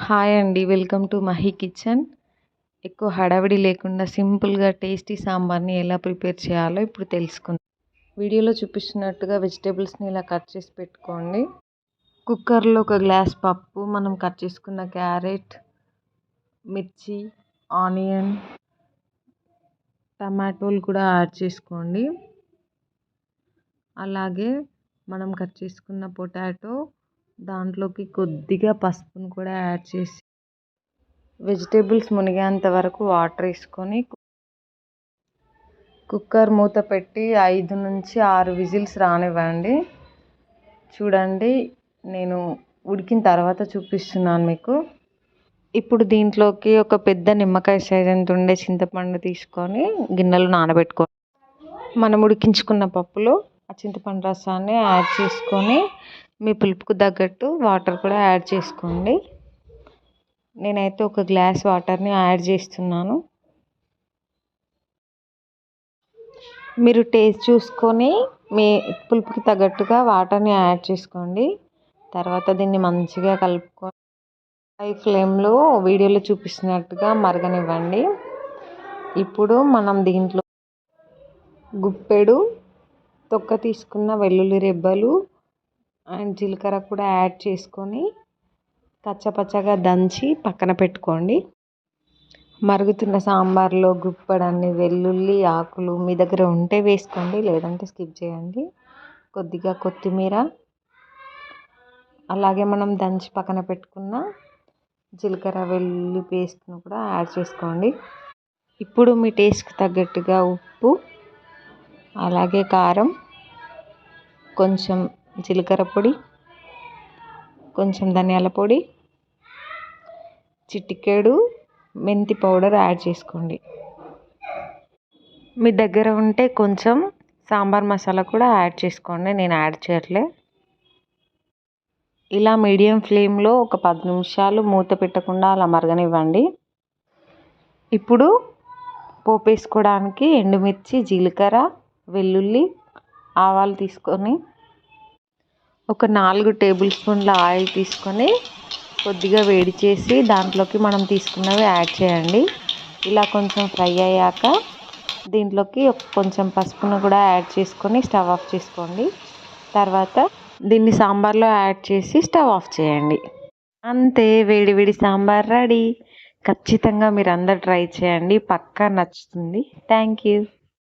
Hi అండి. Welcome to Mahi kitchen. ఎక్కువ హడావిడి లేకుండా సింపుల్‌గా టేస్టీ సాంబార్‌ని ఎలా ప్రిపేర్ చేయాలో ఇప్పుడు తెలుసుకుందాం. వీడియోలో చూపిస్తున్నట్టుగా వెజిటబుల్స్‌ని ఇలా కట్ చేసి పెట్టుకోండి. కుక్కర్‌లో ఒక గ్లాస్ పప్పు, మనం కట్ చేసుకున్న క్యారెట్, మిర్చి, ఆనియన్, టమాటోలు కూడా యాడ్ చేసుకోండి. అలాగే మనం కట్ చేసుకున్న పొటాటో, దాంట్లోకి కొద్దిగా పసుపును కూడా యాడ్ చేసి వెజిటేబుల్స్ మునిగేంత వరకు వాటర్ వేసుకొని కుక్కర్ మూత పెట్టి 5-6 విజిల్స్ రానివ్వండి. చూడండి, నేను ఉడికిన తర్వాత చూపిస్తున్నాను మీకు. ఇప్పుడు దీంట్లోకి ఒక పెద్ద నిమ్మకాయ సైజ్ ఎంత ఉండే చింతపండు తీసుకొని గిన్నెలో నానబెట్టుకోండి. మనం ఉడికించుకున్న పప్పులో ఆ చింతపండు రసాన్ని యాడ్ చేసుకొని మీ పులుపుకు తగ్గట్టు వాటర్ కూడా యాడ్ చేసుకోండి. నేనైతే ఒక గ్లాస్ వాటర్ని యాడ్ చేస్తున్నాను. మీరు టేస్ట్ చూసుకొని మీ పులుపుకి తగ్గట్టుగా వాటర్ని యాడ్ చేసుకోండి. తర్వాత దీన్ని మంచిగా కలుపుకొని హై ఫ్లేమ్లో వీడియోలో చూపిస్తున్నట్టుగా మరగనివ్వండి. ఇప్పుడు మనం దీంట్లో గుప్పెడు తొక్క తీసుకున్న వెల్లుల్లి రెబ్బలు అండ్ జీలకర్ర కూడా యాడ్ చేసుకొని కచ్చపచ్చగా దంచి పక్కన పెట్టుకోండి. మరుగుతున్న సాంబార్లో గుప్పడన్ని వెల్లుల్లి ఆకులు మీ దగ్గర ఉంటే వేసుకోండి, లేదంటే స్కిప్ చేయండి. కొద్దిగా కొత్తిమీర, అలాగే మనం దంచి పక్కన పెట్టుకున్న జీలకర్ర వెల్లుల్లి పేస్ట్ను కూడా యాడ్ చేసుకోండి. ఇప్పుడు మీ టేస్ట్కి తగ్గట్టుగా ఉప్పు, అలాగే కారం, కొంచెం జీలకర్ర పొడి, కొంచెం ధనియాల పొడి, చిటికెడు మెంతి పౌడర్ యాడ్ చేసుకోండి. మీ దగ్గర ఉంటే కొంచెం సాంబార్ మసాలా కూడా యాడ్ చేసుకోండి, నేను యాడ్ చేయట్లే. ఇలా మీడియం ఫ్లేమ్లో ఒక 10 నిమిషాలు మూత పెట్టకుండా అలా మరగనివ్వండి. ఇప్పుడు పోపు వేసుకోవడానికి ఎండుమిర్చి, జీలకర్ర, వెల్లుల్లి, ఆవాలు తీసుకొని ఒక 4 టేబుల్ స్పూన్ల ఆయిల్ తీసుకొని కొద్దిగా వేడి చేసి దాంట్లోకి మనం తీసుకున్నవి యాడ్ చేయండి. ఇలా కొంచెం ఫ్రై అయ్యాక దీంట్లోకి కొంచెం పసుపును కూడా యాడ్ చేసుకొని స్టవ్ ఆఫ్ చేసుకోండి. తర్వాత దీన్ని సాంబార్లో యాడ్ చేసి స్టవ్ ఆఫ్ చేయండి. అంతే, వేడి వేడి సాంబార్ రెడీ. ఖచ్చితంగా మీరు అందరు ట్రై చేయండి, పక్కా నచ్చుతుంది. Thank you.